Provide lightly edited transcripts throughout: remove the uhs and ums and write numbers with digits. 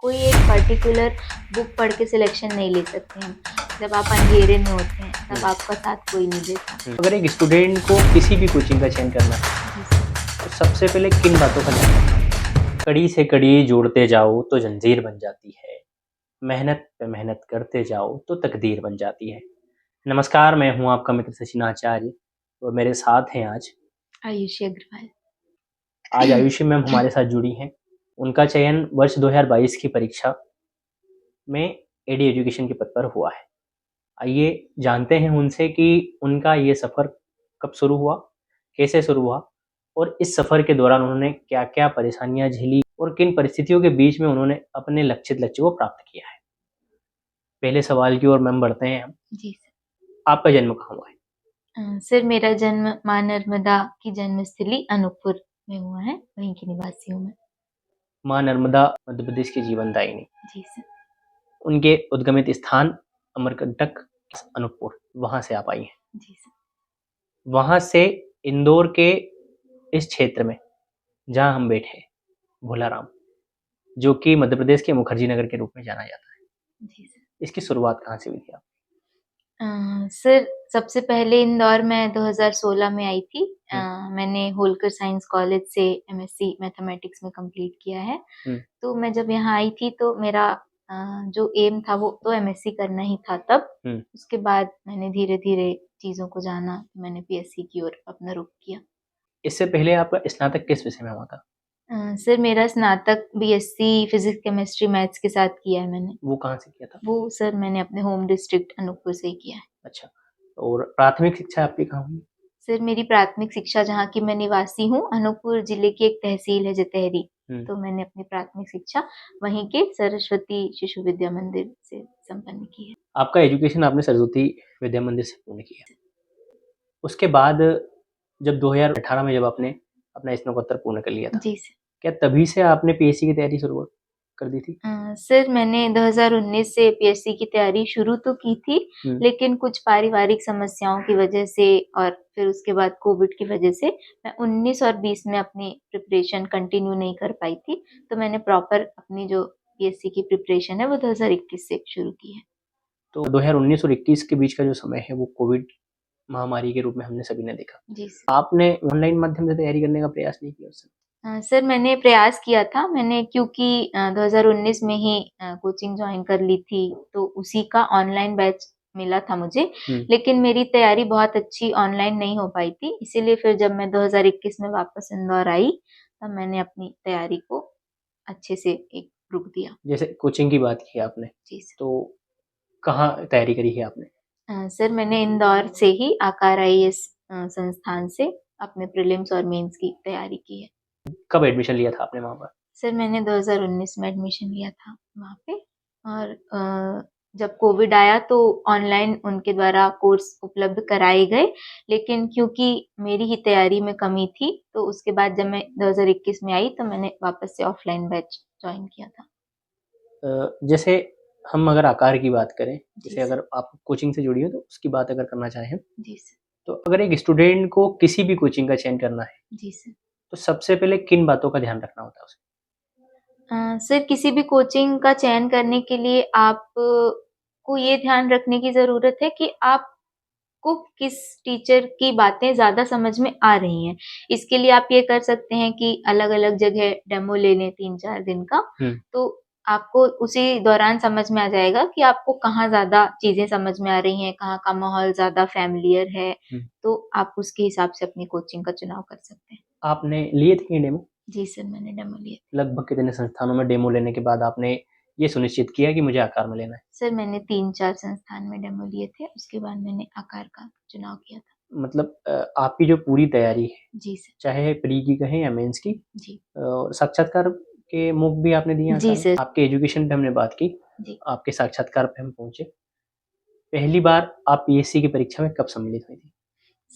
कोई एक particular book पढ़ के सिलेक्शन नहीं ले सकते हम। जब आप अंधेरे में होते हैं तब आपका साथ कोई नहीं देता। अगर एक स्टूडेंट को किसी भी कोचिंग का चयन करना है जी सर। तो सबसे पहले किन बातों का ध्यान रखना है? कड़ी से कड़ी जोड़ते जाओ तो जंजीर बन जाती है, मेहनत पे मेहनत करते जाओ तो तकदीर बन जाती है। नमस्कार, मैं हूँ आपका मित्र सचिन आचार्य और मेरे साथ हैं आज आयुषी अग्रवाल। आयुषी मैम हमारे साथ जुड़ी हैं। उनका चयन वर्ष 2022 की परीक्षा में एडी एजुकेशन के पद पर हुआ है। आइए जानते हैं उनसे कि उनका ये सफ़र कब शुरू हुआ, कैसे शुरू हुआ और इस सफ़र के दौरान उन्होंने क्या-क्या परेशानियाँ झेली और किन परिस्थितियों के बीच में उन्होंने अपने लक्षित लक्ष्य को प्राप्त किया है। पहले सवाल की ओर मैम बढ़ते हैं हम। जी सर। आपका जन्म कहाँ हुआ है? सर मेरा जन्म माँ नर्मदा की जन्मस्थली अनूपपुर में हुआ है, वहीं की निवासी हूँ मैं। माँ नर्मदा मध्य प्रदेश की जीवनदायिनी। जी सर। उनके उद्गमित स्थान अमरकंटक, अनूपपुर, वहाँ से आप आई हैं। जी सर। वहाँ से इंदौर के इस क्षेत्र में जहाँ हम बैठे हैं, भोलाराम, जो कि मध्य प्रदेश के मुखर्जी नगर के रूप में जाना जाता है। जी सर। इसकी शुरुआत कहाँ से हुई थी आप? सर सबसे पहले इंदौर में 2016 में आई थी। मैंने होलकर साइंस कॉलेज से एमएससी मैथमेटिक्स में कंप्लीट किया है। तो मैं जब यहाँ आई थी तो मेरा जो एम था वो तो एमएससी करना ही था तब। उसके बाद मैंने धीरे धीरे चीज़ों को जाना, मैंने पीएससी की ओर अपना रुख किया। इससे पहले आपका स्नातक किस विषय में हुआ था? सर मेरा स्नातक बीएससी फिजिक्स केमिस्ट्री मैथ्स के साथ किया है मैंने। वो कहाँ से किया था? वो सर मैंने अपने होम डिस्ट्रिक्ट अनूपपुर से ही किया है। अच्छा, और प्राथमिक शिक्षा आपकी कहाँ हुई? सर मेरी प्राथमिक शिक्षा जहाँ की मैं निवासी हूँ, अनूपपुर जिले की एक तहसील है जतेहरी, तो मैंने अपनी प्राथमिक शिक्षा वहीं के सरस्वती शिशु विद्या मंदिर से संपन्न की है। आपका एजुकेशन आपने सरस्वती विद्या मंदिर से पूर्ण किया। उसके बाद जब 2018 में जब आपने अपना स्नातकोत्तर पूर्ण कर लिया था, जी सर। क्या तभी से आपने पीएससी की तैयारी शुरू कर दी थी? सर मैंने 2019 से पीएससी की तैयारी शुरू तो की थी, लेकिन कुछ पारिवारिक समस्याओं की वजह से और फिर उसके बाद कोविड की वजह से मैं 19 और 20 में अपनी प्रिपरेशन कंटिन्यू नहीं कर पाई थी। तो मैंने प्रॉपर अपनी जो पीएससी की प्रिपरेशन है वो 2021 से शुरू की है। तो 2019 और 21 के बीच का जो समय है वो कोविड महामारी के रूप में हमने सभी ने देखा। जी सर। आपने ऑनलाइन माध्यम से तैयारी करने का प्रयास नहीं किया उस समय? सर मैंने प्रयास किया था, मैंने क्योंकि 2019 में ही कोचिंग जॉइन कर ली थी, तो उसी का ऑनलाइन बैच मिला था मुझे, लेकिन मेरी तैयारी बहुत अच्छी ऑनलाइन नहीं हो पाई थी, इसीलिए फिर जब मैं 2021 में वापस इंदौर आई, तब मैंने अपनी तैयारी को अच्छे से एक रुख दिया। जैसे कोचिंग की बात की आपने, जी सर। तो कहाँ तैयारी करी है आपने? सर मैंने इंदौर से ही आकार आईएएस संस्थान से अपने प्रीलिम्स और मेंस की तैयारी की है। कब एडमिशन लिया था आपने वहाँ पर? सर मैंने 2019 में एडमिशन लिया था वहाँ पे, और जब कोविड आया तो ऑनलाइन उनके द्वारा कोर्स उपलब्ध कराए गए, लेकिन क्योंकि मेरी ही तैयारी में कमी थी, तो उसके बाद जब मैं 2021 में आई तो मैंने वापस से ऑफलाइन बैच जॉइन किया था। जैसे हम अगर आकार की बात करें, जी जैसे अगर आप कोचिंग से जुड़ी हो तो उसकी बात अगर करना चाहें, जी सर। तो अगर एक स्टूडेंट को किसी भी कोचिंग का चयन करना है, जी सर। तो सबसे पहले किन बातों का ध्यान रखना होता है उसे? सर किसी भी कोचिंग का चयन करने के लिए आप को ये ध्यान रखने की ज़रूरत है कि आपको किस टीचर की बातें ज़्यादा समझ में आ रही हैं। इसके लिए आप ये कर सकते हैं कि अलग-अलग जगह डेमो ले लें 3-4 दिन का, तो आपको उसी दौरान समझ में आ जाएगा कि आपको कहाँ ज़्यादा चीज़ें समझ में आ रही हैं, कहाँ का माहौल ज़्यादा फ़ैमिलियर है, तो आप उसके हिसाब से अपनी कोचिंग का चुनाव कर सकते हैं। आपने लिए थे ये डेमो? जी सर, मैंने डेमो लिए थे। लगभग कितने संस्थानों में डेमो लेने के बाद आपने ये सुनिश्चित किया कि मुझे आकार में लेना है? सर मैंने 3-4 संस्थान में डेमो लिए थे, उसके बाद मैंने आकार का चुनाव किया था। मतलब आपकी जो पूरी तैयारी है, जी सर। चाहे प्री की कहें या मेंस की, जी। साक्षात्कार के मूक भी आपने दिए जी आकार में? सर। आपके एजुकेशन पे हमने बात की, जी। आपके साक्षात्कार पे हम पहुँचे। पहली बार आप पीएससी की परीक्षा में कब सम्मिलित हुई थी?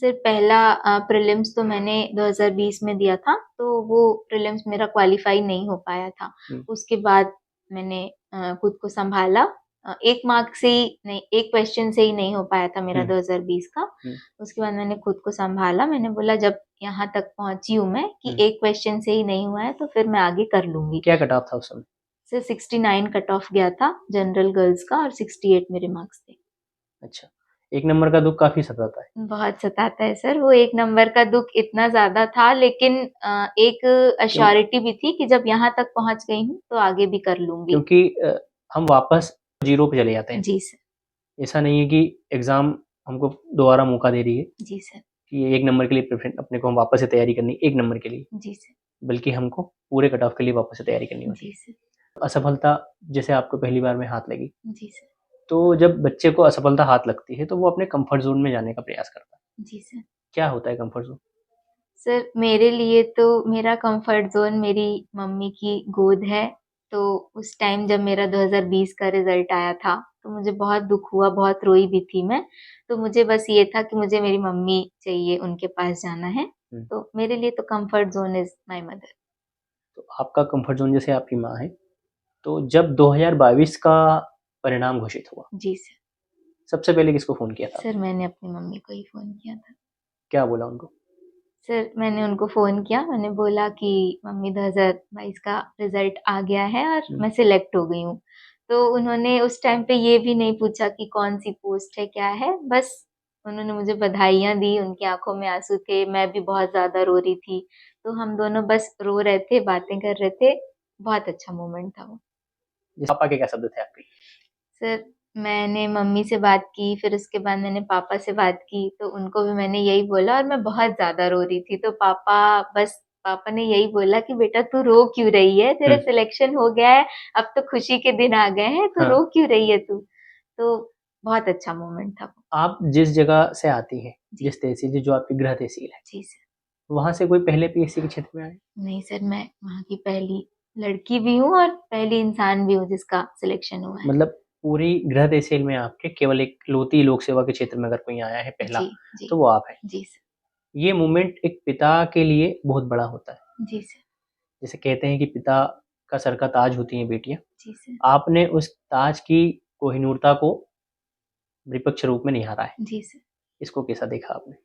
सर पहला प्रीलिम्स तो मैंने 2020 में दिया था, तो वो प्रीलिम्स मेरा क्वालीफाई नहीं हो पाया था। उसके बाद मैंने खुद को सँभाला, 1 मार्क से ही नहीं, 1 क्वेश्चन से ही नहीं हो पाया था मेरा 2020 का। उसके बाद मैंने खुद को सँभाला, मैंने बोला जब यहाँ तक पहुँची हूँ मैं कि 1 क्वेश्चन से ही नहीं हुआ है, तो फिर मैं आगे कर लूँगी। क्या कट ऑफ था उस समय? सर 69 कट ऑफ गया था जनरल गर्ल्स का और 68 मेरे मार्क्स थे। अच्छा, 1 नंबर का दुःख काफ़ी सताता है। बहुत सताता है सर, वो 1 नंबर का दुःख इतना ज़्यादा था, लेकिन एक क्यों? एश्योरिटी भी थी कि जब यहाँ तक पहुँच गई हूँ, तो आगे भी कर लूँगी। क्योंकि हम वापस 0 पे चले जाते हैं। जी सर। ऐसा नहीं है कि एग्ज़ाम हमको दोबारा मौका दे रही है जी सर। कि 1 नंबर के लिए अपने को हम वापस से तैयारी करनी है 1 नंबर के लिए, जी सर। बल्कि हमको पूरे कट ऑफ के लिए वापस से तैयारी करनी होती जी है। सर। असफलता जैसे आपको पहली बार में हाथ लगी, जी सर। तो जब बच्चे को असफलता हाथ लगती है, तो वो अपने कम्फर्ट ज़ोन में जाने का प्रयास करता है। जी सर। क्या होता है कम्फर्ट ज़ोन? सर मेरे लिए तो मेरा कंफर्ट ज़ोन मेरी मम्मी की गोद है। तो उस टाइम जब मेरा 2020 का रिज़ल्ट आया था, तो मुझे बहुत दुःख हुआ, बहुत रोई भी थी मैं। तो मुझे बस ये था कि मुझे मेरी मम्मी चाहिए, उनके पास जाना है। हुँ, तो मेरे लिए तो comfort zone is my mother. तो आपका कम्फर्ट ज़ोन जैसे आपकी माँ है, तो जब 2022 का परिणाम घोषित हुआ, जी सर। सबसे पहले किसको फ़ोन किया था सर आपने? मैंने अपनी मम्मी को ही फ़ोन किया था। क्या बोला उनको? सर मैंने उनको फ़ोन किया, मैंने बोला कि मम्मी 2022 का रिज़ल्ट आ गया है और हुँ, मैं सिलेक्ट हो गई हूँ। तो उन्होंने उस टाइम पे ये भी नहीं पूछा कि कौन-सी पोस्ट है, क्या है, बस उन्होंने मुझे बधाइयाँ दी, उनकी आँखों में आँसू थे, मैं भी बहुत ज़्यादा रो रही थी। तो हम दोनों बस रो रहे थे, बातें कर रहे थे, बहुत अच्छा मोमेंट था वो। जैसे पापा के क्या शब्द थे आपके? सर मैंने मम्मी से बात की, फिर उसके बाद मैंने पापा से बात की, तो उनको भी मैंने यही बोला और मैं बहुत ज़्यादा रो रही थी। तो पापा ने यही बोला कि बेटा तू रो क्यों रही है? तेरा हुँ, सिलेक्शन हो गया है, अब तो खुशी के दिन आ गए हैं, तो हाँ। रो क्यों रही है तू? तो बहुत अच्छा मोमेंट था वो। आप जिस जगह से आती हैं, जी, जिस तहसील से जो आपकी गृह तहसील है, जी सर। वहाँ से कोई पहले पीएससी के क्षेत्र में आए? नहीं सर, मैं वहाँ की पहली लड़की भी हूँ और पहली इंसान भी हूँ जिसका सिलेक्शन हुआ है। मतलब पूरी गृह तहसील में आपके केवल इकलौती लोक सेवा के क्षेत्र में अगर कोई आया है पहला, जी, जी। तो वो आप हैं। जी सर। ये मोमेंट एक पिता के लिए बहुत बड़ा होता है। जी सर। जैसे कहते हैं कि पिता का सर का ताज होती हैं बेटियाँ। जी सर। आपने उस ताज की कोहिनूरता को विपक्ष रूप में निहारा है। जी सर। इसको कैसा देखा आपने?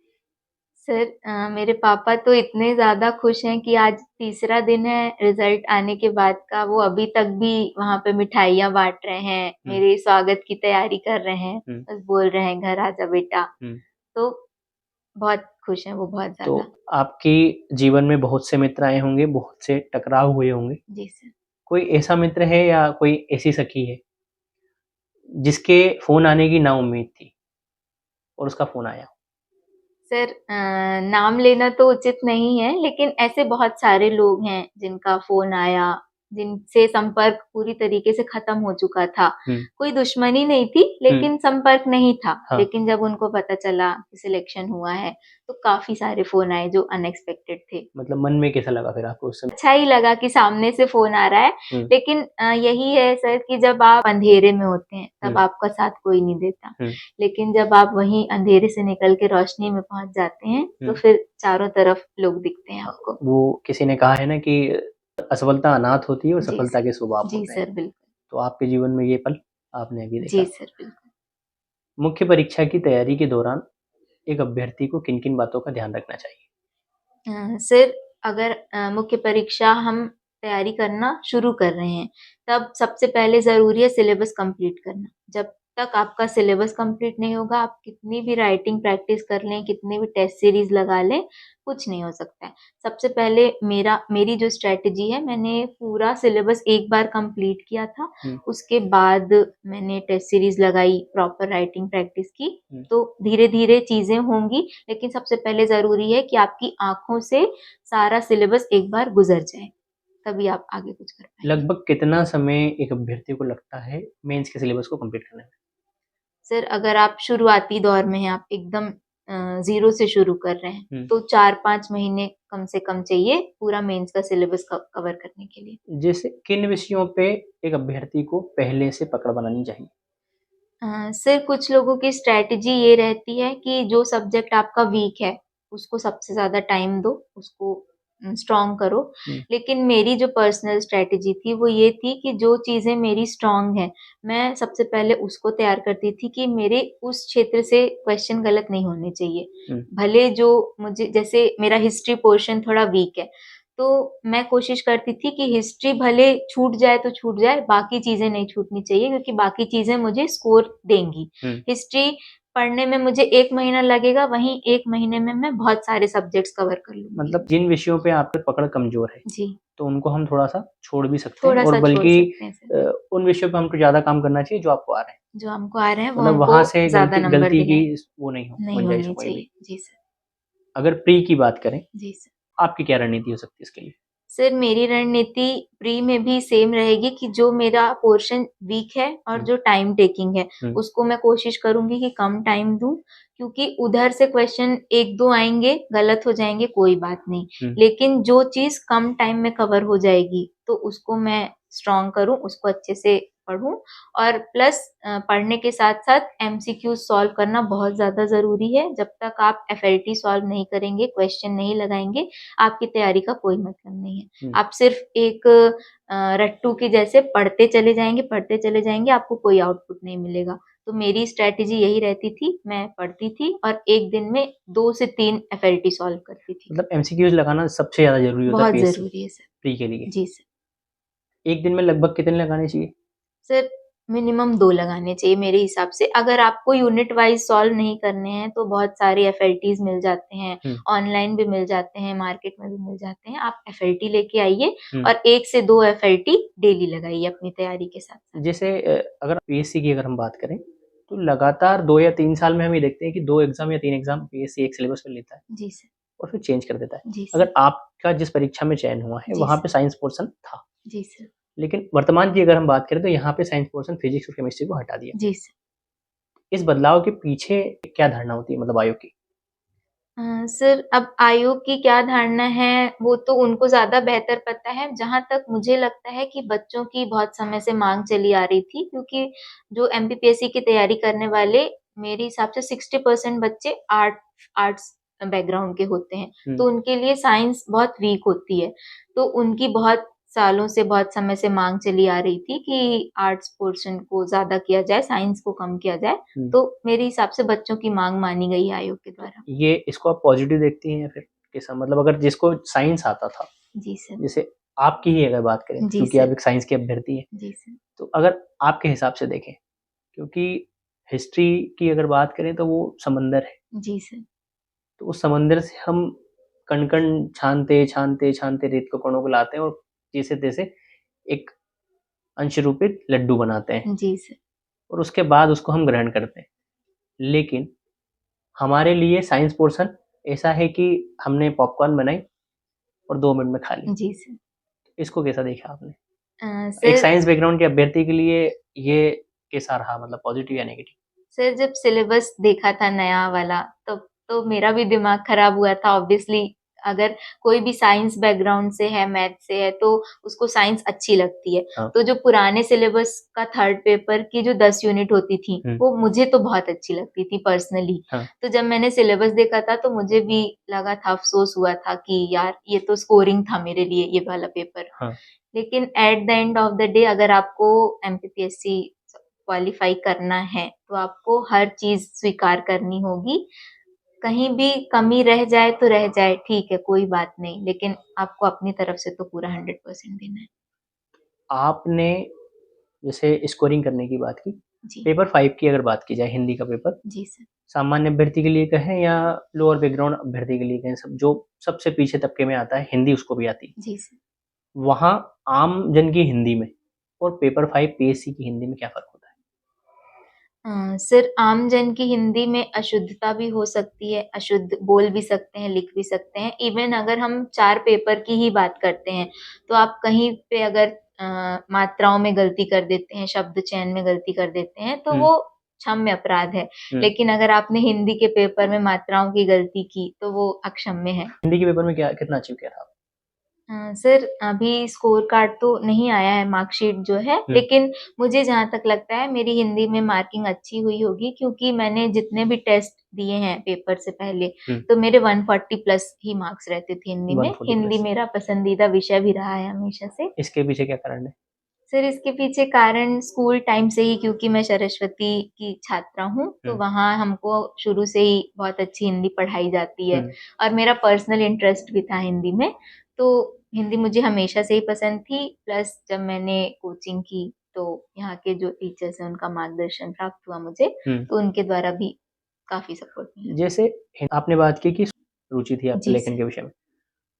सर मेरे पापा तो इतने ज़्यादा खुश हैं कि आज तीसरा दिन है रिज़ल्ट आने के बाद का, वो अभी तक भी वहाँ पे मिठाइयाँ बाँट रहे हैं, हुँ, मेरे स्वागत की तैयारी कर रहे हैं, हुँ, बस बोल रहे हैं घर आजा बेटा। हुँ। तो बहुत खुश हैं वो बहुत तो ज़्यादा। आपके जीवन में बहुत से मित्र आए होंगे, बहुत से टकराव हुए होंगे। जी सर। कोई ऐसा मित्र है या कोई ऐसी सखी है, जिसके फ़ोन आने की नाउम्मीद थी और उसका फ़ोन आया? सर नाम लेना तो उचित नहीं है, लेकिन ऐसे बहुत सारे लोग हैं जिनका फ़ोन आया, जिनसे संपर्क पूरी तरीके से ख़त्म हो चुका था। हुँ, कोई दुश्मनी नहीं थी, हुँ, लेकिन संपर्क नहीं था। हाँ। लेकिन जब उनको पता चला कि सिलेक्शन हुआ है, तो काफ़ी सारे फ़ोन आए जो अनएक्सपेक्टेड थे। मतलब मन में कैसा लगा फिर आपको उस समय? अच्छा ही लगा कि सामने से फ़ोन आ रहा है, हुँ, लेकिन यही है सर कि जब आप अंधेरे में होते हैं, तब हुँ, आपका साथ कोई नहीं देता। हुँ, लेकिन जब आप वहीं अंधेरे से निकल के रोशनी में पहुँच जाते हैं, तो हुँ। फिर चारों तरफ लोग दिखते हैं हाँ, आपको। वो किसी ने कहा है ना कि असफलता अनाथ होती है और जी सफलता सर। के स्वभाव जी होते हैं। सर, बिल्कुल। तो आपके जीवन में ये पल आपने अभी जी देखा। सर, बिल्कुल। मुख्य परीक्षा की तैयारी के दौरान एक अभ्यर्थी को किन-किन बातों का ध्यान रखना चाहिए? सर अगर मुख्य परीक्षा हम तैयारी करना शुरू कर रहे हैं, तब सबसे पहले ज़रूरी है सिलेबस कंप्लीट करना। जब तक आपका सिलेबस कंप्लीट नहीं होगा, आप कितनी भी राइटिंग प्रैक्टिस कर लें, कितनी भी टेस्ट सीरीज़ लगा लें, कुछ नहीं हो सकता है। सबसे पहले मेरी जो स्ट्रैटेजी है, मैंने पूरा सिलेबस एक बार कंप्लीट किया था। हुँ, उसके बाद मैंने टेस्ट सीरीज़ लगाई, प्रॉपर राइटिंग प्रैक्टिस की। हुँ। तो धीरे-धीरे चीज़ें होंगी, लेकिन सबसे पहले ज़रूरी है कि आपकी आँखों से सारा सिलेबस एक बार गुज़र जाए, तभी आप आगे कुछ कर पाएँगे। लगभग कितना समय एक अभ्यर्थी को लगता है मेंस के सिलेबस को कंप्लीट करने में? सर अगर आप शुरुआती दौर में हैं, आप एकदम ज़ीरो से शुरू कर रहे हैं, हुँ। तो 4-5 महीने कम से कम चाहिए पूरा मेंस का सिलेबस कवर करने के लिए। जैसे किन विषयों पे एक अभ्यर्थी को पहले से पकड़ बनानी चाहिए? सर कुछ लोगों की स्ट्रैटेजी ये रहती है कि जो सब्जेक्ट आपका वीक है, उसको सबसे ज़्यादा टाइम दो, उसको स्ट्रॉन्ग करो। हुँ, लेकिन मेरी जो पर्सनल स्ट्रैटेजी थी वो ये थी कि जो चीज़ें मेरी स्ट्रॉन्ग हैं, मैं सबसे पहले उसको तैयार करती थी कि मेरे उस क्षेत्र से क्वेश्चन गलत नहीं होने चाहिए। हुँ, भले जो मुझे जैसे मेरा हिस्ट्री पोर्शन थोड़ा वीक है, तो मैं कोशिश करती थी कि हिस्ट्री भले छूट जाए तो छूट जाए, बाकी चीज़ें नहीं छूटनी चाहिए क्योंकि बाकी चीज़ें मुझे स्कोर देंगी। हिस्ट्री पढ़ने में मुझे 1 महीना लगेगा, वहीं 1 महीने में मैं बहुत सारे सब्जेक्ट्स कवर कर लूँगी। मतलब जिन विषयों पे आपकी पकड़ कमज़ोर है, जी, तो उनको हम थोड़ा-सा छोड़ भी सकते हैं और थोड़ा-सा छोड़ बल्कि सकते हैं सर। उन विषयों पे हमको ज़्यादा काम करना चाहिए जो आपको आ रहे हैं। जो हमको आ रहे हैं वो मतलब वहाँ हमको से ज़्यादा नंबर गलती देने की हैं, वो नहीं हो, नहीं गुंजाइश होनी हो कोई भी। चाहिए। जी सर। अगर प्री की बात करें, जी सर। आपकी क्या रणनीति हो सकती है इसके लिए? सर मेरी रणनीति प्री में भी सेम रहेगी कि जो मेरा पोर्शन वीक है और जो टाइम टेकिंग है, उसको मैं कोशिश करूँगी कि कम टाइम दूँ क्योंकि उधर से क्वेश्चन 1-2 आएँगे, गलत हो जाएँगे कोई बात नहीं। लेकिन जो चीज़ कम टाइम में कवर हो जाएगी, तो उसको मैं स्ट्रॉन्ग करूँ, उसको अच्छे से पढूँ और प्लस पढ़ने के साथ-साथ एमसीक्यूज़ सॉल्व करना बहुत ज़्यादा ज़रूरी है। जब तक आप एफएलटी सॉल्व नहीं करेंगे, क्वेश्चन नहीं लगाएँगे, आपकी तैयारी का कोई मतलब नहीं है। आप सिर्फ़ एक रट्टू के जैसे पढ़ते चले जाएँगे, आपको कोई आउटपुट नहीं मिलेगा। तो मेरी स्ट्रैटेजी यही रहती थी, मैं पढ़ती थी और 1 दिन में 2 से 3 एफएलटी सॉल्व करती थी। मतलब एमसीक्यूज़ लगाना सबसे ज़्यादा ज़रूरी होता है बहुत पीएससी ज़रूरी है सर। प्री के लिए। जी सर। एक दिन में लगभग कितने लगाने चाहिए? सर मिनिमम 2 लगाने चाहिए मेरे हिसाब से। अगर आपको यूनिट वाइज़ सॉल्व नहीं करने हैं, तो बहुत सारे एफएलटीज़ मिल जाते हैं, ऑनलाइन भी मिल जाते हैं, मार्केट में भी मिल जाते हैं। आप एफएलटी लेके आइए और 1 से 2 एफएलटी डेली लगाइए अपनी तैयारी के साथ-साथ। जैसे अगर पीएससी की अगर हम बात करें, तो लगातार 2 या 3 साल में हम ये देखते हैं कि 2 एग्ज़ाम या 3 एग्ज़ाम पीएससी एक सिलेबस में लेता है जी सर। और फिर चेंज कर देता है। जी सर। अगर आपका जिस परीक्षा में चयन हुआ है, जी वहाँ सर। पे साइंस पोर्शन था। जी सर। लेकिन वर्तमान की अगर हम बात करें तो यहाँ पे साइंस पोर्शन फिजिक्स और केमिस्ट्री को हटा दिया। जी सर। इस बदलाव के पीछे क्या धारणा होती है मतलब आयोग की? सर अब आयोग की क्या धारणा है, वो तो उनको ज़्यादा बेहतर पता है। जहाँ तक मुझे लगता है कि बच्चों की बहुत समय से माँग चली आ रही थी क्योंकि जो एमपीपीएससी की तैयारी करने वाले मेरे हिसाब से 60% बच्चे आर्ट्स बैकग्राउंड के होते हैं। तो उनके लिए साइंस बहुत वीक होती है। तो उनकी बहुत सालों से, बहुत समय से माँग चली आ रही थी कि आर्ट्स पोर्शन को ज़्यादा किया जाए, साइंस को कम किया जाए। तो मेरे हिसाब से बच्चों की माँग मानी गई है आयोग के द्वारा। ये इसको आप पॉजिटिव देखती हैं या फिर कैसा? मतलब अगर जिसको साइंस आता था, जी सर। जैसे आपकी ही अगर बात करें जी क्योंकि सर। आप एक साइंस के अभ्यर्थी हैं, जी सर। तो अगर आपके हिसाब से देखें, क्योंकि हिस्ट्री की अगर बात करें तो वो समंदर है। जी सर। तो उस समंदर से हम कण-कण छानते रेत के कणों को लाते हैं और जैसे-तैसे एक अंशरूपित लड्डू बनाते हैं जी सर। और उसके बाद उसको हम ग्रहण करते हैं। लेकिन हमारे लिए साइंस पोर्शन ऐसा है कि हमने पॉपकॉर्न बनाई और 2 मिनट में खा ली। जी सर। इसको कैसा देखा आपने? एक सर साइंस बैकग्राउंड के अभ्यर्थी के लिए ये कैसा रहा मतलब पॉजिटिव या नेगेटिव? सर जब सिलेबस देखा था नया वाला तब तो मेरा भी दिमाग खराब हुआ था ऑब्वियसली अगर कोई भी साइंस बैकग्राउंड से है, मैथ से है तो उसको साइंस अच्छी लगती है। हाँ। तो जो पुराने सिलेबस का थर्ड पेपर की जो 10 यूनिट होती थी, वो मुझे तो बहुत अच्छी लगती थी पर्सनली। हाँ। तो जब मैंने सिलेबस देखा था तो मुझे भी लगा था, अफ़सोस हुआ था कि यार ये तो स्कोरिंग था मेरे लिए ये वाला पेपर। हाँ। लेकिन at the end of the day अगर आपको एमपीपीएससी क्वालीफाई करना है, तो आपको हर चीज़ स्वीकार करनी होगी। कहीं भी कमी रह जाए तो रह जाए, ठीक है, कोई बात नहीं, लेकिन आपको अपनी तरफ से तो पूरा 100% देना है। आपने जैसे स्कोरिंग करने की बात की, जी। पेपर 5 की अगर बात की जाए हिंदी का पेपर, जी सर। सामान्य अभ्यर्थी के लिए कहें या लोअर बैकग्राउंड अभ्यर्थी के लिए कहें, सब जो सबसे पीछे तबके में आता है, हिंदी उसको भी आती है। जी सर। वहाँ आम जन की हिंदी में और पेपर 5 पीएससी की हिंदी में क्या फ़र्क होता है? सर आम जन की हिंदी में अशुद्धता भी हो सकती है, अशुद्ध बोल भी सकते हैं, लिख भी सकते हैं। इवन अगर हम 4 पेपर की ही बात करते हैं, तो आप कहीं पे अगर मात्राओं में गलती कर देते हैं, शब्द चयन में गलती कर देते हैं, तो वो क्षम्य अपराध है। लेकिन अगर आपने हिंदी के पेपर में मात्राओं की गलती की, तो वो अक्षम्य है। हिंदी के पेपर में क्या कितना अचीव किया था आपने? सर अभी स्कोर कार्ड तो नहीं आया है मार्कशीट जो है, लेकिन मुझे जहाँ तक लगता है मेरी हिंदी में मार्किंग अच्छी हुई होगी क्योंकि मैंने जितने भी टेस्ट दिए हैं पेपर से पहले, तो मेरे 140 प्लस ही मार्क्स रहते थे हिंदी में। 140 हिंदी प्लस। मेरा पसंदीदा विषय भी रहा है हमेशा से। इसके पीछे क्या कारण है? सर इसके पीछे कारण स्कूल टाइम से ही क्योंकि मैं सरस्वती की छात्रा हूँ, तो वहाँ हमको शुरू से ही बहुत अच्छी हिंदी पढ़ाई जाती है और मेरा पर्सनल इंटरेस्ट भी था हिंदी में। तो हिंदी मुझे हमेशा से ही पसंद थी, प्लस जब मैंने कोचिंग की तो यहाँ के जो टीचर्स हैं उनका मार्गदर्शन प्राप्त हुआ मुझे, तो उनके द्वारा भी काफ़ी सपोर्ट मिला। जैसे आपने बात की कि रुचि थी आपकी जी लेखन सर। के विषय में,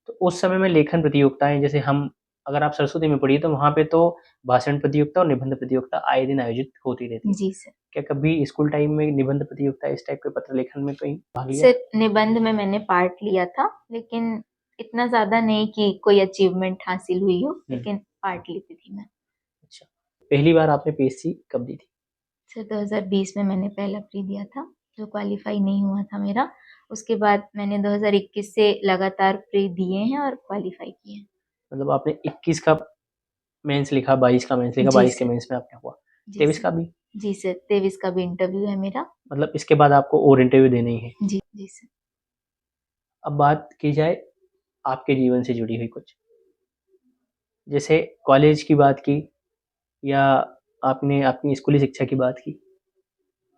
तो उस समय में लेखन प्रतियोगिताएँ जैसे हम अगर आप सरस्वती में पढ़ी तो वहाँ पे तो भाषण प्रतियोगिता और निबंध प्रतियोगिता आए दिन आयोजित होती रहती है। जी सर। क्या कभी स्कूल टाइम में निबंध प्रतियोगिता इस टाइप के पत्र लेखन में कहीं भाग लिया? सर निबंध में मैंने पार्ट लिया था, लेकिन इतना ज़्यादा नहीं कि कोई अचीवमेंट हासिल हुई हो, लेकिन पार्ट लेती थी मैं। अच्छा, पहली बार आपने पीएससी कब दी थी? सर 2020 में मैंने पहला प्री दिया था, जो क्वालीफाई नहीं हुआ था मेरा। उसके बाद मैंने 2021 से लगातार प्री दिए हैं और क्वालीफाई किए हैं। मतलब आपने 21 का मेंस लिखा, 22 का मेंस लिखा, जी 22 के सर। मेंस में आपका हुआ, जी 23 सर। का भी? जी सर, 23 का भी इंटरव्यू है मेरा। मतलब इसके बाद आपको और इंटरव्यू देने ही हैं। जी, जी सर। अब बात की जाए आपके जीवन से जुड़ी हुई कुछ, जैसे कॉलेज की बात की या आपने अपनी स्कूली शिक्षा की बात की,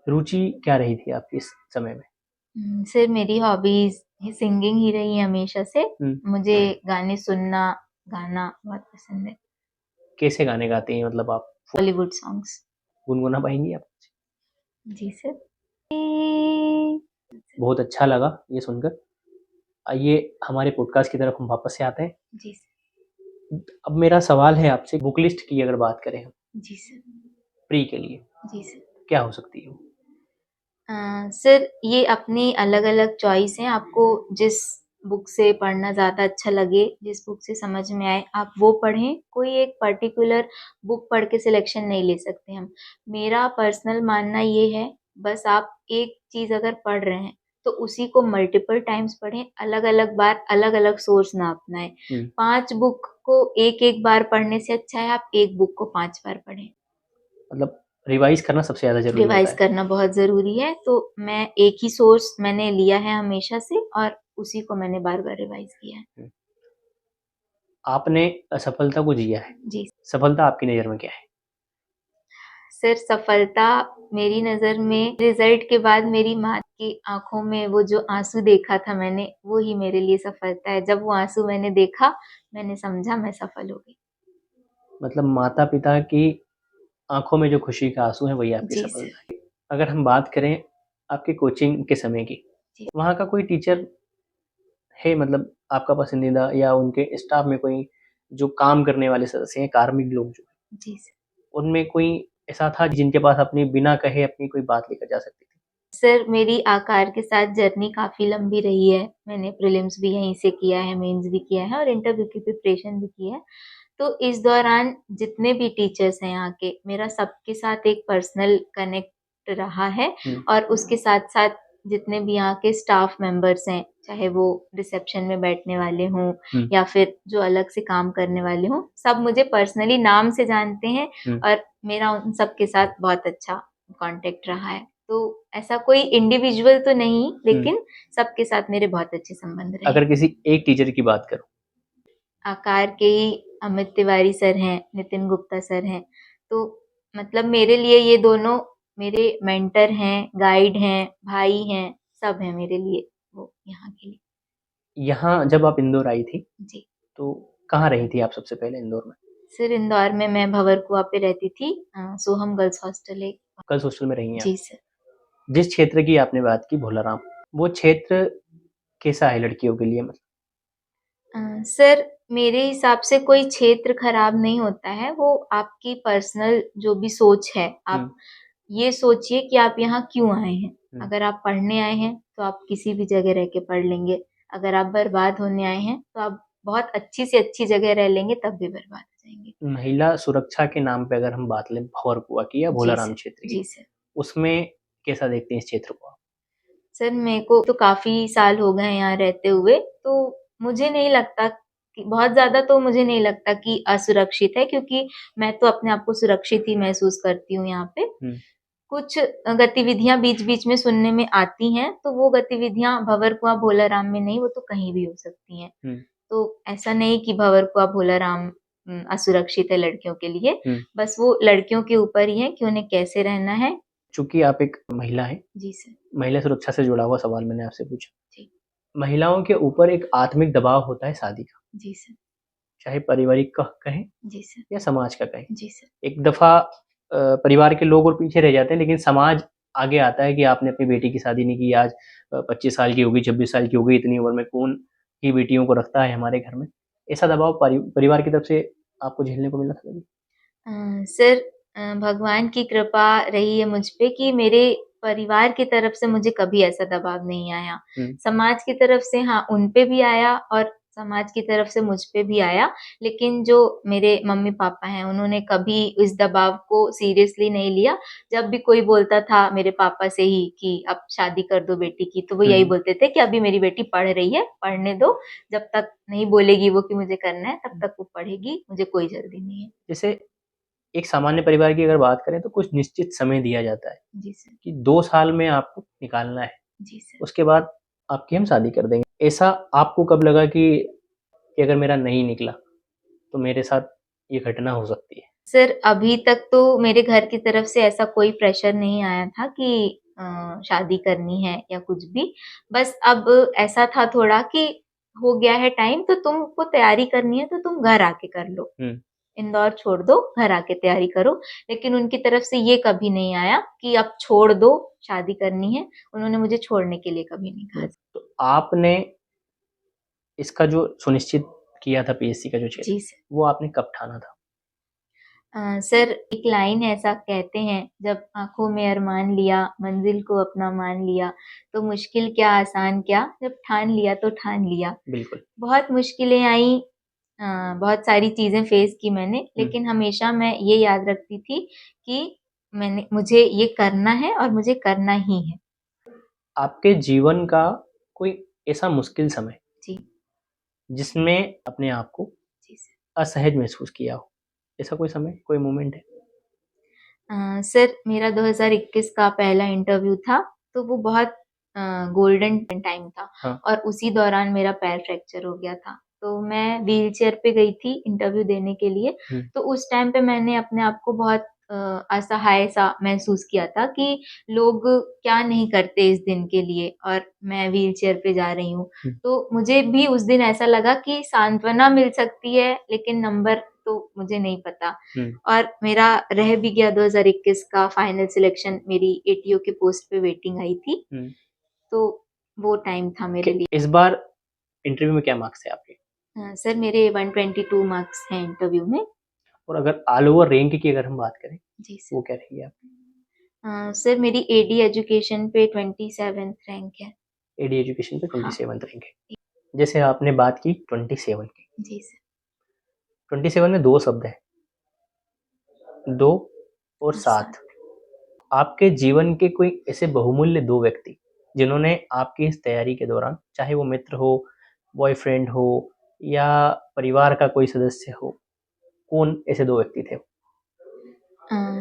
रुचि क्या रही थी आपकी इस समय में? सर मेरी हॉबीज़ सिंगिंग ही रही है हमेशा से। हुँ, मुझे गाने सुनना, गाना बहुत पसंद है। कैसे गाने गाती हैं मतलब आप? बॉलीवुड सॉन्ग्स। गुनगुना पाएँगी आप? जी सर। बहुत अच्छा लगा ये सुनकर। आइए हमारे पॉडकास्ट की तरफ हम वापस से आते हैं। जी सर। अब मेरा सवाल है आपसे, बुक लिस्ट की अगर बात करें हम जी सर। प्री के लिए, जी सर। क्या हो सकती है वो? सर ये अपनी अलग-अलग चॉइस है, आपको जिस बुक से पढ़ना ज़्यादा अच्छा लगे, जिस बुक से समझ में आए, आप वो पढ़ें। कोई एक पर्टिकुलर बुक पढ़ के सिलेक्शन नहीं ले सकते हम। मेरा पर्सनल मानना ये है, बस आप एक चीज़ अगर पढ़ रहे हैं, तो उसी को मल्टीपल टाइम्स पढ़ें, अलग-अलग बार अलग-अलग सोर्स ना अपनाएँ। 5 बुक को एक-एक बार पढ़ने से अच्छा है आप 1 बुक को 5 बार पढ़ें। मतलब रिवाइज़ करना सबसे ज़्यादा ज़रूरी होता रिवाइज़ है। करना बहुत ज़रूरी है, तो मैं एक ही सोर्स मैंने लिया है हमेशा से और उसी को मैंने बार-बार रिवाइज़ किया है। हुँ। आपने असफलता को जिया है, जी। सफलता आपकी नज़र में क्या है? सर सफलता मेरी नज़र में रिज़ल्ट के बाद मेरी माँ की आँखों में वो जो आँसू देखा था मैंने, वो ही मेरे लिए सफलता है। जब वो आँसू मैंने देखा, मैंने समझा मैं सफल हो गई। मतलब माता-पिता की आँखों में जो खुशी के आँसू हैं वही आपकी जी सफलता सर। है। अगर हम बात करें आपके कोचिंग के समय की, जी। वहाँ का कोई टीचर है मतलब आपका पसंदीदा या उनके स्टाफ में कोई जो काम करने वाले सदस्य हैं, कार्मिक लोग जो, जी सर। उनमें कोई ऐसा था जिनके पास अपनी बिना कहे अपनी कोई बात लेकर जा सकती थी? सर मेरी आकार के साथ जर्नी काफ़ी लंबी रही है। मैंने प्रीलिम्स भी यहीं से किया है, मेंस भी किया है और इंटरव्यू की प्रिपरेशन भी की है। तो इस दौरान जितने भी टीचर्स हैं यहाँ के, मेरा सबके साथ एक पर्सनल कनेक्ट रहा है और उसके साथ-साथ जितने भी यहाँ के स्टाफ मेंबर्स हैं, चाहे वो रिसेप्शन में बैठने वाले हों या फिर जो अलग से काम करने वाले हों, सब मुझे पर्सनली नाम से जानते हैं और मेरा उन सबके साथ बहुत अच्छा कॉन्टैक्ट रहा है। तो ऐसा कोई इंडिविजुअल तो नहीं, लेकिन सबके साथ मेरे बहुत अच्छे संबंध रहे। अगर किसी एक टीचर की बात करूँ? आकार के ही अमित तिवारी सर हैं, नितिन गुप्ता सर हैं। तो मतलब मेरे लिए ये दोनों मेरे मेंटर हैं, गाइड हैं, भाई हैं, सब हैं मेरे लिए वो यहाँ के लिए। यहाँ जब आप इंदौर आई थी, जी। तो कहाँ रही थी आप सबसे पहले इंदौर में? सर इंदौर में मैं भंवरकुआँ पे रहती थी सोहम गर्ल्स हॉस्टल है। गर्ल्स हॉस्टल में रही हैं आप। जी सर। जिस क्षेत्र की आपने बात की भोलाराम, वो क्षेत्र कैसा है लड़कियों के लिए मतलब? सर मेरे हिसाब से कोई क्षेत्र खराब नहीं होता है, वो आपकी पर्सनल जो भी सोच है, आप ये सोचिए कि आप यहाँ क्यों आए हैं? अगर आप पढ़ने आए हैं, तो आप किसी भी जगह रह के पढ़ लेंगे। अगर आप बर्बाद होने आए हैं, तो आप बहुत अच्छी से अच्छी जगह रह लेंगे, तब भी बर्बाद हो जाएँगे। महिला सुरक्षा के नाम पे अगर हम बात लें भंवरकुआँ की या जी भोलाराम सर। क्षेत्र जी की, सर। उसमें कैसा देखते हैं इस क्षेत्र को आप? सर मेरे को तो काफ़ी साल हो गए हैं यहाँ रहते हुए, तो मुझे नहीं लगता कि बहुत ज़्यादा तो मुझे नहीं लगता कि असुरक्षित है क्योंकि मैं तो अपने आप को सुरक्षित ही महसूस करती हूँ यहाँ पे। कुछ गतिविधियाँ बीच-बीच में सुनने में आती हैं, तो वो गतिविधियाँ भंवरकुआँ, भोलाराम में नहीं, वो तो कहीं भी हो सकती हैं। तो ऐसा नहीं कि भंवरकुआँ, भोलाराम असुरक्षित है लड़कियों के लिए, बस वो लड़कियों के ऊपर ही है कि उन्हें कैसे रहना है। चूँकि आप एक महिला हैं, जी सर। महिला सुरक्षा से जुड़ा हुआ सवाल मैंने आपसे पूछा। जी। महिलाओं के ऊपर एक आत्मिक दबाव होता है शादी का। जी सर। चाहे पारिवारिक का कहें जी सर। या समाज का कहें। जी सर। एक दफ़ा परिवार के लोग और पीछे रह जाते हैं, लेकिन समाज आगे आता है कि आपने अपनी बेटी की शादी नहीं की, आज 25 साल की हो गई, 26 साल की हो गई, इतनी उम्र में कौन ही बेटियों को रखता है हमारे घर में। ऐसा दबाव परिवार की तरफ से आपको झेलने को मिला था कभी? सर, भगवान की कृपा रही है मुझ पे कि मेरे परिवार की तरफ से मुझे कभी ऐसा दबाव नहीं आया। हुँ, समाज की तरफ से हाँ, उन पे भी आया और समाज की तरफ से मुझ पे भी आया। लेकिन जो मेरे मम्मी-पापा हैं, उन्होंने कभी इस दबाव को सीरियसली नहीं लिया। जब भी कोई बोलता था मेरे पापा से ही कि अब शादी कर दो बेटी की, तो वो यही हुँ। बोलते थे कि अभी मेरी बेटी पढ़ रही है, पढ़ने दो। जब तक नहीं बोलेगी वो कि मुझे करना है, तब तक वो पढ़ेगी, मुझे कोई जल्दी नहीं है। जैसे एक सामान्य परिवार की अगर बात करें तो कुछ निश्चित समय दिया जाता है जी सर। कि 2 साल में आपको निकालना है, जी सर। उसके बाद आपकी हम शादी कर देंगे। ऐसा आपको कब लगा कि अगर मेरा नहीं निकला, तो मेरे साथ ये घटना हो सकती है? सर, अभी तक तो मेरे घर की तरफ से ऐसा कोई प्रेशर नहीं आया था कि शादी करनी है या कुछ भी। बस अब ऐसा था थोड़ा कि हो गया है टाइम तो तुमको तैयारी करनी है तो तुम घर आके कर लो। हुँ। इंदौर छोड़ दो, घर आके तैयारी करो। लेकिन उनकी तरफ से ये कभी नहीं आया कि अब छोड़ दो, शादी करनी है। उन्होंने मुझे छोड़ने के लिए कभी नहीं कहा। तो आपने इसका जो सुनिश्चित किया था पीएससी का जो क्षेत्र, जी सर। वो आपने कब ठाना था? सर, एक लाइन ऐसा कहते हैं, जब आँखों में अरमान लिया, मंज़िल को अपना मान लिया, तो मुश्किल क्या आसान क्या, जब ठान लिया तो ठान लिया। बिल्कुल। बहुत मुश्किलें आईं, बहुत सारी चीज़ें फ़ेस की मैंने, हुँ। लेकिन हमेशा मैं ये याद रखती थी कि मुझे ये करना है और मुझे करना ही है। आपके जीवन का कोई ऐसा मुश्किल समय, जी। जिसमें अपने आप को जी सर। असहज महसूस किया हो? ऐसा कोई समय, कोई मोमेंट है? सर, मेरा 2021 का पहला इंटरव्यू था, तो वो बहुत गोल्डन टाइम था हाँ। और उसी दौरान मेरा पैर फ्रैक्चर हो गया था। तो मैं व्हीलचेयर पे गई थी इंटरव्यू देने के लिए, हुँ। तो उस टाइम पे मैंने अपने आप को बहुत असहाय-सा महसूस किया था कि लोग क्या नहीं करते इस दिन के लिए और मैं व्हीलचेयर पे जा रही हूँ। हुँ। तो मुझे भी उस दिन ऐसा लगा कि सांत्वना मिल सकती है, लेकिन नंबर तो मुझे नहीं पता। हुँ। और मेरा रह भी गया 2021 का फाइनल सिलेक्शन, मेरी एटीओ के पोस्ट पे वेटिंग आई थी, हुँ। तो वो टाइम था कि मेरे लिए। इस बार इंटरव्यू में क्या मार्क्स थे आपके? सर, मेरे 122 मार्क्स हैं इंटरव्यू में। और अगर ऑल ओवर रैंक की अगर हम बात करें, जी सर। वो क्या रहेगी आपकी? सर, मेरी एडी एजुकेशन पे 27th रैंक है। एडी एजुकेशन पे हाँ। 27th रैंक है। जैसे आपने बात की 27 की, जी सर। 27 में 2 शब्द हैं, 2 और और 7। 7। आपके जीवन के कोई ऐसे बहुमूल्य 2 व्यक्ति, जिन्होंने आपकी इस तैयारी के दौरान, चाहे वो मित्र हो, बॉयफ्रेंड हो या परिवार का कोई सदस्य हो, कौन ऐसे 2 व्यक्ति थे?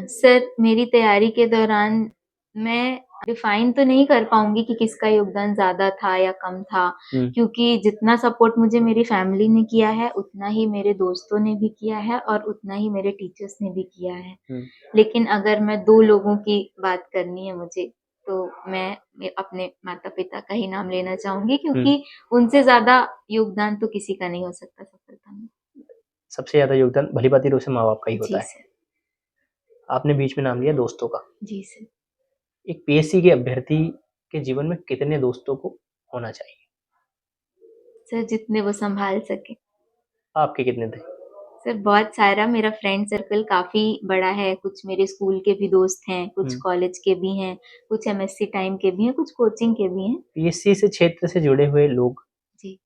सर, मेरी तैयारी के दौरान मैं डिफ़ाइन तो नहीं कर पाऊँगी कि किसका योगदान ज़्यादा था या कम था, हुँ। क्योंकि जितना सपोर्ट मुझे मेरी फैमिली ने किया है, उतना ही मेरे दोस्तों ने भी किया है और उतना ही मेरे टीचर्स ने भी किया है। हुँ। लेकिन अगर मैं 2 लोगों की बात करनी है मुझे, तो मैं अपने माता-पिता का ही नाम लेना चाहूँगी हुँ। क्योंकि उनसे ज़्यादा योगदान तो किसी का नहीं हो सकता सफलता में। सबसे ज़्यादा योगदान भली-भाँति तो उसे माँ-बाप का ही होता जी है। सर। आपने बीच में नाम लिया दोस्तों का। जी सर। एक पीएससी के अभ्यर्थी के जीवन में कितने दोस्तों को होना चाहिए? सर, जितने वो सँभाल सकें। आपके कितने थे? सर, बहुत सारा मेरा फ्रेंड सर्कल काफ़ी बड़ा है, कुछ मेरे स्कूल के भी दोस्त हैं, कुछ हुँ। कॉलेज के भी हैं, कुछ एमएससी टाइम के भी हैं, कुछ कोचिंग के भी हैं। पीएससी से क्षेत्र से जुड़े हुए लोग जी।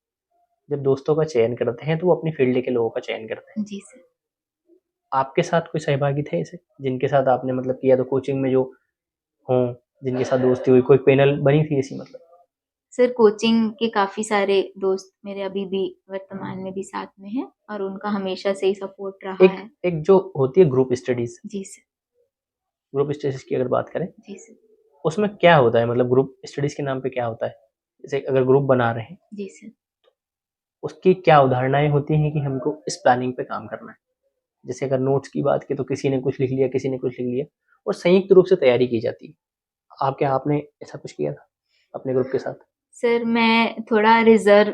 जब दोस्तों का चयन करते हैं, तो वो अपनी फ़ील्ड के लोगों का चयन करते हैं। जी सर। आपके साथ कोई सहभागी थे ऐसे? जिनके साथ आपने मतलब कि या तो कोचिंग में जो हों, जिनके साथ दोस्ती हुई, कोई पैनल बनी थी ऐसी मतलब? सर, कोचिंग के काफ़ी सारे दोस्त मेरे अभी भी वर्तमान में भी साथ में हैं और उनका हमेशा से ही सपोर्ट रहा एक है। एक जो होती है ग्रुप स्टडीज़, जी सर। ग्रुप स्टडीज़ की अगर बात करें, जी सर। उसमें क्या होता है? मतलब ग्रुप स्टडीज़ के नाम पे क्या होता है? जैसे अगर ग्रुप बना रहे हैं, जी सर। उसकी क्या अवधारणाएँ होती हैं कि हमको इस प्लानिंग पे काम करना है? जैसे अगर नोट्स की बात की तो किसी ने कुछ लिख लिया, किसी ने कुछ लिख लिया और संयुक्त रूप से तैयारी की जाती है। आपने ऐसा कुछ किया था अपने ग्रुप के साथ? सर, मैं थोड़ा रिज़र्व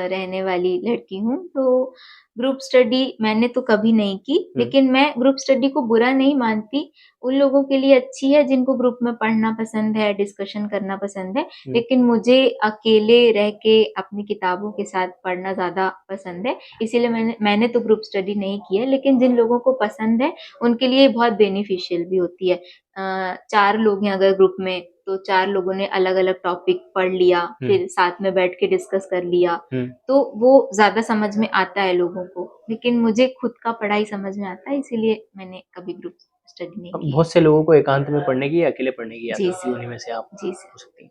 रहने वाली लड़की हूँ, तो ग्रुप स्टडी मैंने तो कभी नहीं की, लेकिन मैं ग्रुप स्टडी को बुरा नहीं मानती। उन लोगों के लिए अच्छी है जिनको ग्रुप में पढ़ना पसंद है, डिस्कशन करना पसंद है, लेकिन मुझे अकेले रह के अपनी किताबों के साथ पढ़ना ज़्यादा पसंद है, इसीलिए मैंने तो ग्रुप स्टडी नहीं की है। लेकिन जिन लोगों को पसंद है, उनके लिए बहुत बेनिफिशियल भी होती है। 4 लोग हैं अगर ग्रुप में, तो 4 लोगों ने अलग-अलग टॉपिक पढ़ लिया, फिर साथ में बैठ के डिस्कस कर लिया, तो वो ज़्यादा समझ में आता है लोगों को। लेकिन मुझे खुद का पढ़ाई समझ में आता है, इसीलिए मैंने कभी ग्रुप स्टडी नहीं की। बहुत से लोगों को एकांत में पढ़ने की या अकेले पढ़ने की आदत जी होती है, सर। उन्हीं में से आप जी हो सर। सकती हैं।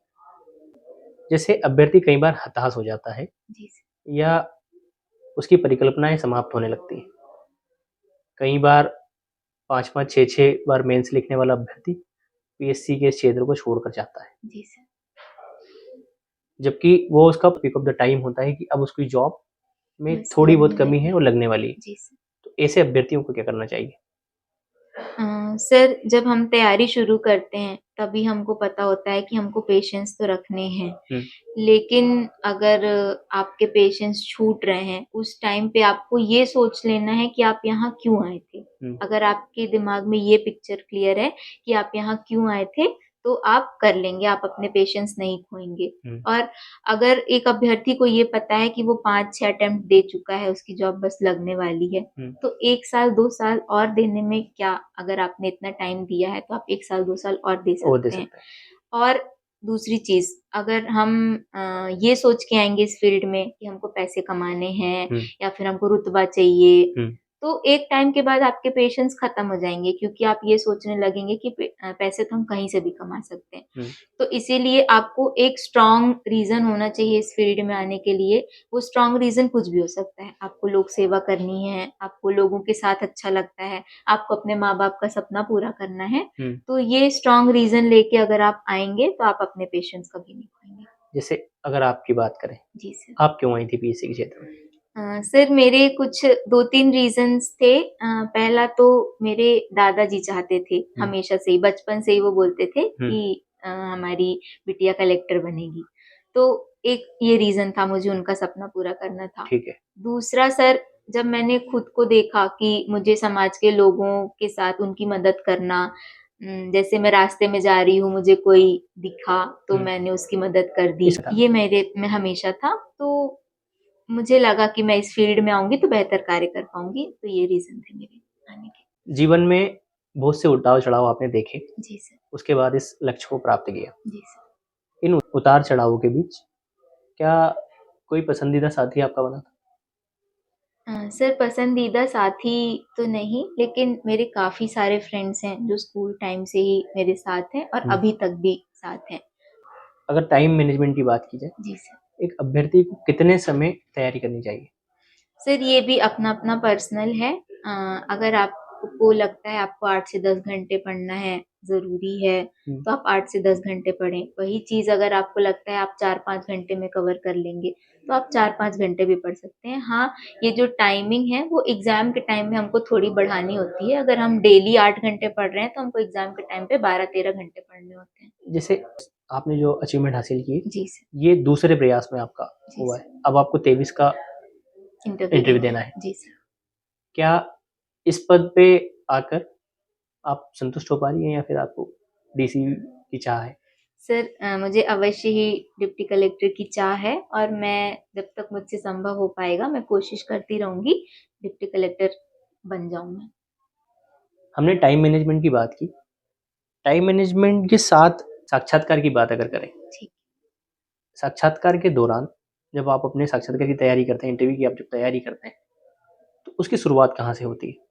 जैसे अभ्यर्थी कई बार हताश हो जाता है जी सर। या उसकी परिकल्पनाएं समाप्त होने लगती हैं। कई बार 5-5, 6-6 बार मेंस लिखने वाला अभ्यर्थी पीएससी के इस क्षेत्र को छोड़कर जाता है, जी सर। जबकि वो उसका पिक ऑफ द टाइम होता है कि अब उसकी जॉब में बस थोड़ी बहुत लगने कमी वाली है और लगने वाली है। जी सर। तो ऐसे अभ्यर्थियों को क्या करना चाहिए? सर, जब हम तैयारी शुरू करते हैं, तभी हमको पता होता है कि हमको पेशेंस तो रखने हैं। लेकिन अगर आपके पेशेंस छूट रहे हैं, उस टाइम पे आपको ये सोच लेना है कि आप यहाँ क्यों आए थे। अगर आपके दिमाग में ये पिक्चर क्लियर है कि आप यहाँ क्यों आए थे, तो आप कर लेंगे, आप अपने पेशेंस नहीं खोएँगे। और अगर एक अभ्यर्थी को ये पता है कि वो 5-6 अटेम्प्ट दे चुका है, उसकी जॉब बस लगने वाली है, तो 1 साल 2 साल और देने में क्या, अगर आपने इतना टाइम दिया है, तो आप 1 साल 2 साल और दे और दे सकते हैं। सकते हैं। और दूसरी चीज़, अगर हम ये सोच के आएँगे इस फ़ील्ड में कि हमको पैसे कमाने हैं या फिर हमको रुतबा चाहिए, तो एक टाइम के बाद आपके पेशेंस खत्म हो जाएँगे, क्योंकि आप ये सोचने लगेंगे कि पैसे तो हम कहीं से भी कमा सकते हैं। तो इसीलिए आपको एक स्ट्रॉन्ग रीज़न होना चाहिए इस फ़ील्ड में आने के लिए। वो स्ट्रॉन्ग रीज़न कुछ भी हो सकता है। आपको लोक सेवा करनी है, आपको लोगों के साथ अच्छा लगता है, आपको अपने माँ-बाप का सपना पूरा करना है। तो ये स्ट्रॉन्ग रीज़न लेके अगर आप आएँगे, तो आप अपने पेशेंस कभी नहीं खोएँगे। जैसे अगर आपकी बात करें, जी सर। आप क्यों आई थी पीएससी के क्षेत्र में? सर, मेरे कुछ 2-3 रीज़न्स थे। पहला तो मेरे दादाजी चाहते थे हमेशा से ही, बचपन से ही वो बोलते थे कि हमारी बिटिया कलेक्टर बनेगी। तो एक ये रीज़न था, मुझे उनका सपना पूरा करना था। ठीक है। दूसरा सर, जब मैंने खुद को देखा कि मुझे समाज के लोगों के साथ उनकी मदद करना, जैसे मैं रास्ते में जा रही हूँ, मुझे कोई दिखा, तो मैंने उसकी मदद कर दी। ये मेरे में हमेशा था, तो मुझे लगा कि मैं इस फ़ील्ड में आऊँगी तो बेहतर कार्य कर पाऊँगी, तो ये रीज़न थे मेरे आने के। जीवन में बहुत से उतार-चढ़ाव आपने देखे, जी सर। उसके बाद इस लक्ष्य को प्राप्त किया। जी सर। इन उतार-चढ़ावों के बीच क्या कोई पसंदीदा साथी आपका बना था? सर, पसंदीदा साथी तो नहीं, लेकिन मेरे काफ़ी सारे फ्रेंड्स हैं जो स्कूल टाइम से ही मेरे साथ हैं और अभी तक भी साथ हैं। अगर टाइम मैनेजमेंट की बात की जाए, जी सर। एक अभ्यर्थी को कितने समय तैयारी करनी चाहिए? सर, ये भी अपना-अपना पर्सनल है। अगर आपको लगता है आपको 8 से 10 घंटे पढ़ना है, ज़रूरी है, तो आप 8 से 10 घंटे पढ़ें। वही चीज़ अगर आपको लगता है आप 4-5 घंटे में कवर कर लेंगे, तो आप 4-5 घंटे भी पढ़ सकते हैं। हाँ, ये जो टाइमिंग है वो एग्ज़ाम के टाइम में हमको थोड़ी बढ़ानी होती है। अगर हम डेली 8 घंटे पढ़ रहे हैं, तो हमको एग्ज़ाम के टाइम पे 12-13 घंटे पढ़ने होते हैं। जैसे आपने जो अचीवमेंट हासिल की, जी सर। ये दूसरे प्रयास में आपका जी हुआ सर। है। अब आपको 23 का इंटरव्यू देना है। जी सर। क्या इस पद पे आकर आप संतुष्ट हो पा रही हैं या फिर आपको डीसी की चाह है? सर, मुझे अवश्य ही डिप्टी कलेक्टर की चाह है और मैं जब तक मुझसे संभव हो पाएगा, मैं कोशिश करती रहूँगी, डिप्टी कलेक्टर बन जाऊँ मैं। हमने टाइम मैनेजमेंट की बात की। टाइम मैनेजमेंट के साथ साक्षात्कार की बात अगर करें, ठीक। साक्षात्कार के दौरान जब आप अपने साक्षात्कार की तैयारी करते हैं, इंटरव्यू की आप जब तैयारी करते हैं, तो उसकी शुरुआत कहाँ से होती है?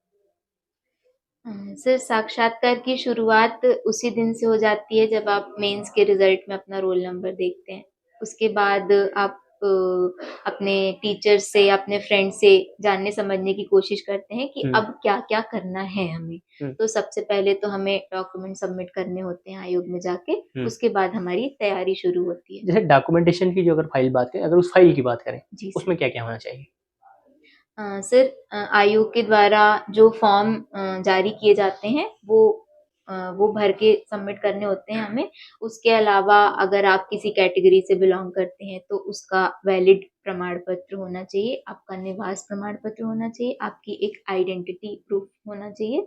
सर, साक्षात्कार की शुरुआत उसी दिन से हो जाती है जब आप मेंस के रिज़ल्ट में अपना रोल नंबर देखते हैं। उसके बाद आप अपने टीचर से, अपने फ्रेंड से जानने समझने की कोशिश करते हैं कि अब क्या-क्या करना है हमें। तो सबसे पहले तो हमें डॉक्यूमेंट सबमिट करने होते हैं आयोग में जाके, उसके बाद हमारी तैयारी शुरू होती है। जैसे डॉक्यूमेंटेशन की जो अगर फाइल बात करें, अगर उस फाइल की बात करें, जी सर। उसमें क्या-क्या होना चाहिए? सर, आयोग के द्वारा जो फॉर्म जारी किए जाते हैं, वो वो भर के सबमिट करने होते हैं हमें। उसके अलावा अगर आप किसी कैटेगरी से बिलॉन्ग करते हैं तो उसका वैलिड प्रमाण पत्र होना चाहिए, आपका निवास प्रमाण पत्र होना चाहिए, आपकी एक आइडेंटिटी प्रूफ होना चाहिए,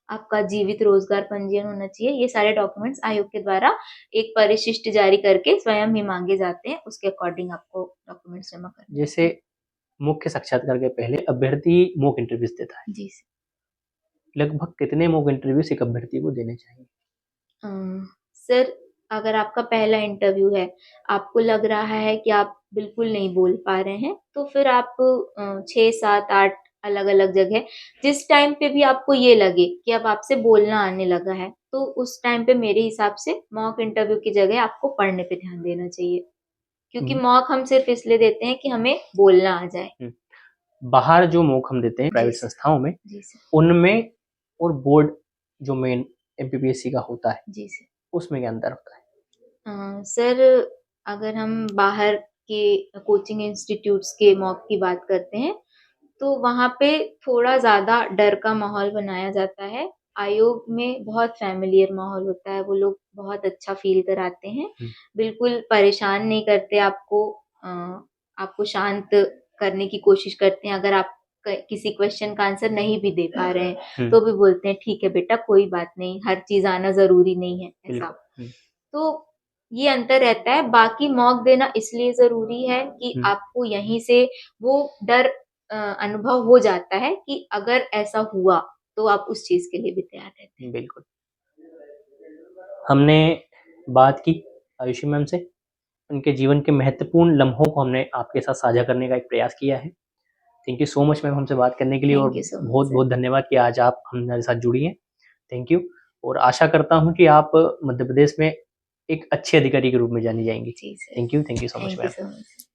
आपका जीवित रोजगार पंजीयन होना चाहिए। ये सारे डॉक्यूमेंट्स आयोग के द्वारा एक परिशिष्ट जारी करके स्वयं ही मांगे जाते हैं, उसके अकॉर्डिंग आपको डॉक्यूमेंट्स जमा करने हैं। जैसे मुख्य साक्षात्कार के पहले अभ्यर्थी मॉक इंटरव्यूज देता है, जी सर। लगभग कितने मॉक इंटरव्यूज एक अभ्यर्थी को देने चाहिए? सर, अगर आपका पहला इंटरव्यू है, आपको लग रहा है कि आप बिल्कुल नहीं बोल पा रहे हैं, तो फिर आप 6, 7, 8 अलग-अलग जगह, जिस टाइम पे भी आपको ये लगे कि अब आपसे बोलना आने लगा है, तो उस टाइम पे मेरे हिसाब से मॉक इंटरव्यू की जगह आपको पढ़ने पे ध्यान देना चाहिए। क्योंकि मॉक हम सिर्फ इसलिए देते हैं कि हमें बोलना आ जाए। बाहर जो मॉक हम देते हैं प्राइवेट जी सर। संस्थाओं में, जी सर। उनमें और बोर्ड जो मेन एमपीपीएससी का होता है, जी सर। उसमें क्या अंतर होता है? सर, अगर हम बाहर के कोचिंग इंस्टीट्यूट्स के मॉक की बात करते हैं, तो वहाँ पे थोड़ा ज़्यादा डर का माहौल बनाया जाता है। आयोग में बहुत फ़ैमिलियर माहौल होता है, वो लोग बहुत अच्छा फ़ील कराते हैं, बिल्कुल परेशान नहीं करते आपको, आपको शांत करने की कोशिश करते हैं। अगर आप किसी क्वेश्चन का आंसर नहीं भी दे पा रहे हैं, तो भी बोलते हैं ठीक है बेटा, कोई बात नहीं, हर चीज़ आना ज़रूरी नहीं है, ऐसा। तो ये अंतर रहता है। बाकी मॉक देना इसलिए ज़रूरी है कि आपको यहीं से वो डर अनुभव हो जाता है कि अगर ऐसा हुआ, तो आप उस चीज़ के लिए भी तैयार रहते हैं। बिल्कुल। हमने बात की आयुषी मैम से, उनके जीवन के महत्वपूर्ण लम्हों को हमने आपके साथ साझा करने का एक प्रयास किया है। Thank you so much ma'am हमसे बात करने के लिए, और थैंक यू सो मच बहुत सर। बहुत धन्यवाद कि आज आप हमारे साथ जुड़ी हैं। थैंक यू, और आशा करता हूँ कि आप मध्य प्रदेश में एक अच्छे अधिकारी के रूप में जानी जाएंगी। जी sir. Thank you so much thank you ma'am. So much.